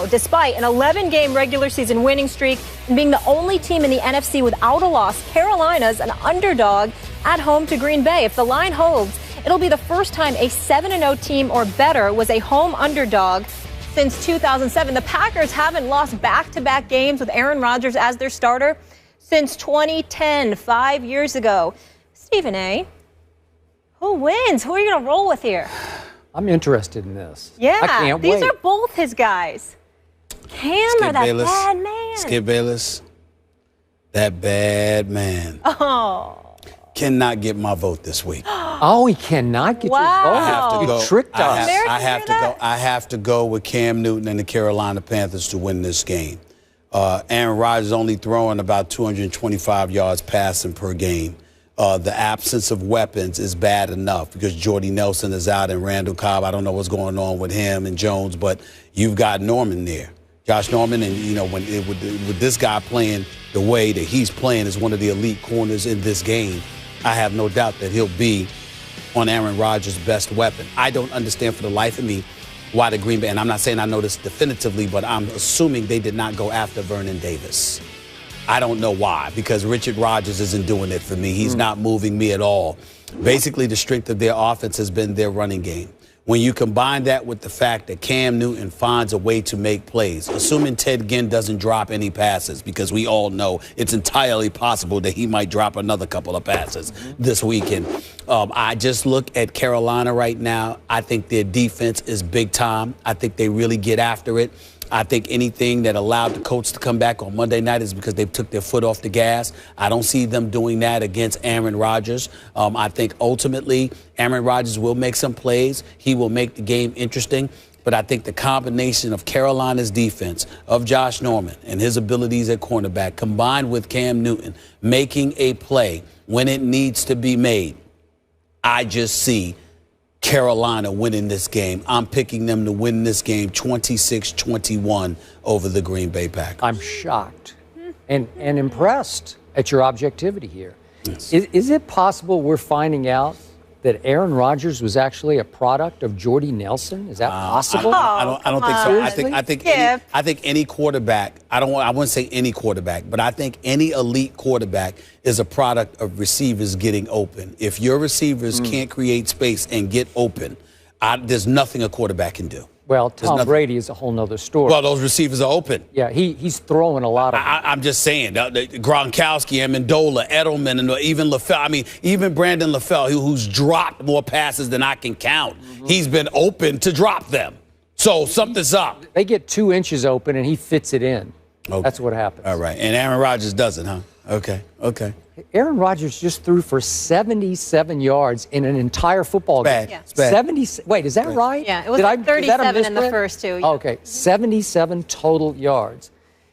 Now, despite an 11-game regular season winning streak and being the only team in the NFC without a loss, Carolina's an underdog at home to Green Bay. If the line holds, it'll be the first time a 7-0 team or better was a home underdog since 2007. The Packers haven't lost back-to-back games with Aaron Rodgers as their starter since 2010, 5 years ago. Stephen A., who wins? Who are you going to roll with here? I'm interested in this. Yeah, I can't these wait. are both his guys. Cam or that bad man? Skip Bayless, that bad man. Oh. Cannot get my vote this week. Oh, he cannot get Wow. your vote. I have to go. You tricked us. I have to go with Cam Newton and the Carolina Panthers to win this game. Aaron Rodgers only throwing about 225 yards passing per game. The absence of weapons is bad enough because Jordy Nelson is out and Randall Cobb. I don't know what's going on with him and Jones, but you've got Norman there. Josh Norman, and, you know, with this guy playing the way that he's playing as one of the elite corners in this game, I have no doubt that he'll be on Aaron Rodgers' best weapon. I don't understand for the life of me why the Green Bay, and I'm not saying I know this definitively, but I'm assuming they did not go after Vernon Davis. I don't know why, because Richard Rodgers isn't doing it for me. He's not moving me at all. Basically, the strength of their offense has been their running game. When you combine that with the fact that Cam Newton finds a way to make plays, assuming Ted Ginn doesn't drop any passes, because we all know it's entirely possible that he might drop another couple of passes this weekend. I just look at Carolina right now. I think their defense is big time. I think they really get after it. I think anything that allowed the Colts to come back on Monday night is because they took their foot off the gas. I don't see them doing that against Aaron Rodgers. I think ultimately Aaron Rodgers will make some plays. He will make the game interesting. But I think the combination of Carolina's defense, of Josh Norman and his abilities at cornerback, combined with Cam Newton making a play when it needs to be made, I just see Carolina winning this game. I'm picking them to win this game 26-21 over the Green Bay Packers. I'm shocked and impressed at your objectivity here. Yes. Is it possible we're finding out that Aaron Rodgers was actually a product of Jordy Nelson? Is that possible? I don't think so. Seriously? I think any quarterback. I wouldn't say any quarterback, but I think any elite quarterback is a product of receivers getting open. If your receivers can't create space and get open, there's nothing a quarterback can do. Well, Tom Brady is a whole nother story. Well, those receivers are open. Yeah, he's throwing a lot of. I'm just saying, Gronkowski, Amendola, Edelman, and even LaFell. I mean, even Brandon LaFell, who's dropped more passes than I can count. He's been open to drop them. So something's up. They get 2 inches open, and he fits it in. Okay. That's what happens. All right. And Aaron Rodgers doesn't, huh? Okay. Aaron Rodgers just threw for 77 yards in an entire football game. Yeah. It's bad. 70. Wait, is that right? Yeah, it was like 37 in the first two. Yeah. Okay, 77 total yards.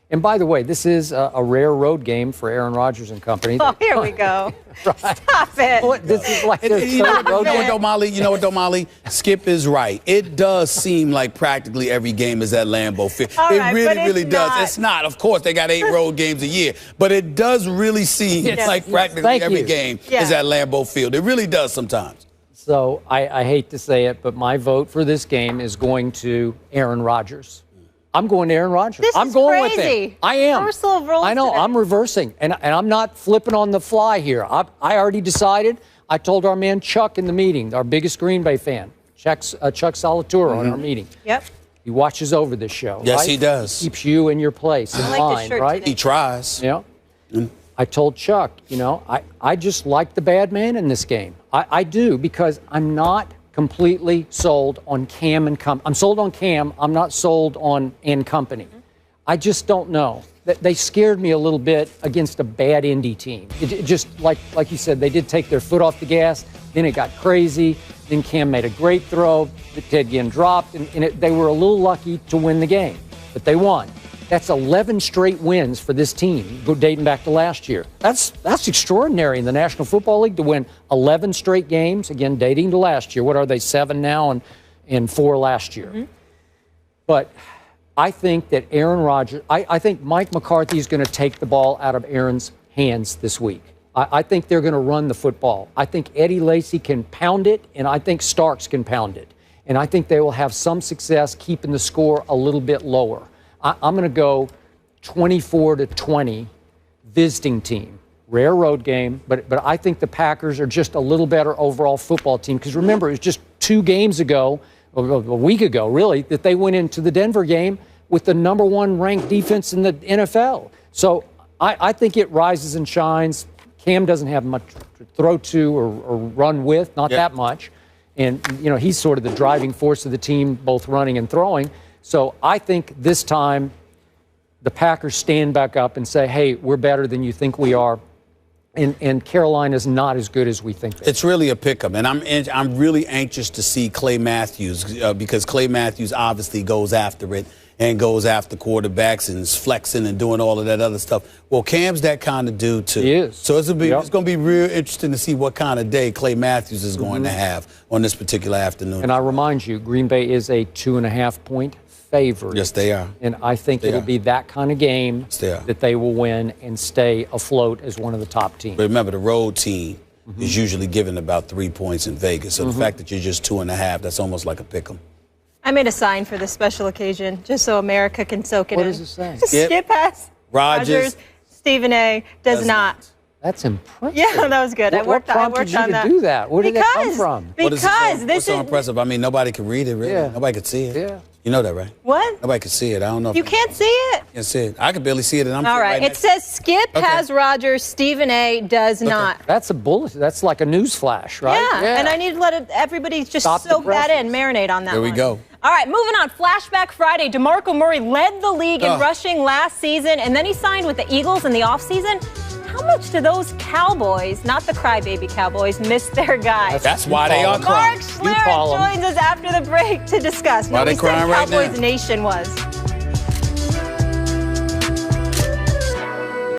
And by the way, this is a rare road game for Aaron Rodgers and company. Oh, here we go. Right. Stop it. This is like their You know third road game. what, Domali? Skip is right. It does seem like practically every game is at Lambeau Field. All It right, really, but it's really does. not. It's not. Of course, they got 8 road games a year. But it does really seem like practically Thank every you. game is at Lambeau Field. It really does sometimes. So I hate to say it, but my vote for this game is going to Aaron Rodgers. I'm going to Aaron Rodgers. This I'm is going crazy. with him. I am. Reversal of roles I know. today. I'm reversing, and I'm not flipping on the fly here. I already decided. I told our man Chuck in the meeting, our biggest Green Bay fan, Chuck Solituro, on our meeting. Yep. He watches over this show. Yes, right? he does. Keeps you in your place in I like this line, shirt right? today. He tries. Yeah. I told Chuck, I just like the bad man in this game. I do, because I'm not completely sold on Cam and company. I'm sold on Cam. I'm not sold on and company. I just don't know. They scared me a little bit against a bad Indy team. It just, like you said, they did take their foot off the gas. Then it got crazy. Then Cam made a great throw that Ted Ginn dropped, and they were a little lucky to win the game. But they won. That's 11 straight wins for this team, dating back to last year. That's extraordinary in the National Football League to win 11 straight games, again, dating to last year. What are they, 7 now and 4 last year? But I think that Aaron Rodgers, I think Mike McCarthy is going to take the ball out of Aaron's hands this week. I think they're going to run the football. I think Eddie Lacy can pound it, and I think Starks can pound it. And I think they will have some success keeping the score a little bit lower. I'm going to go 24-20 visiting team. Rare road game, but I think the Packers are just a little better overall football team. Because remember, it was just 2 games ago, a week ago, really, that they went into the Denver game with the #1 ranked defense in the NFL. So I think it rises and shines. Cam doesn't have much to throw to or run with, not that much. And, he's sort of the driving force of the team, both running and throwing. So I think this time the Packers stand back up and say, hey, we're better than you think we are. And Carolina's not as good as we think they are. It's really a pick-em, and I'm really anxious to see Clay Matthews because Clay Matthews obviously goes after it and goes after quarterbacks and is flexing and doing all of that other stuff. Well, Cam's that kind of dude too. He is. So it's going to be real interesting to see what kind of day Clay Matthews is going to have on this particular afternoon. And I remind you, Green Bay is a 2.5-point favorite. Yes, they are. And I think it'll be that kind of game that they will win and stay afloat as one of the top teams. But remember, the road team is usually given about 3 points in Vegas. So the fact that you're just 2.5, that's almost like a pick 'em. I made a sign for this special occasion just so America can soak it in. What does it say? Skip has Rodgers, Stephen A. does not. That's impressive. Yeah, that was good. I worked on you that. to do that? Where did that come from? Because what's so impressive? I mean, nobody can read it, really. Yeah. Nobody could see it. Yeah. You know that, right? What? Nobody can see it. I don't know. You can't see it? Can't see it. I can barely see it. And I'm all right. It says Skip has Rodgers, Stephen A. does not. That's a bullet. That's like a news flash, right? Yeah. And I need to let everybody just soak that in, marinate on that. There we go. All right, moving on. Flashback Friday. DeMarco Murray led the league in rushing last season, and then he signed with the Eagles in the offseason. How much do those Cowboys, not the crybaby Cowboys, miss their guy? That's why they are crying. Mark Schlereth joins us after the break to discuss. Why they crying right now? Cowboys Nation was.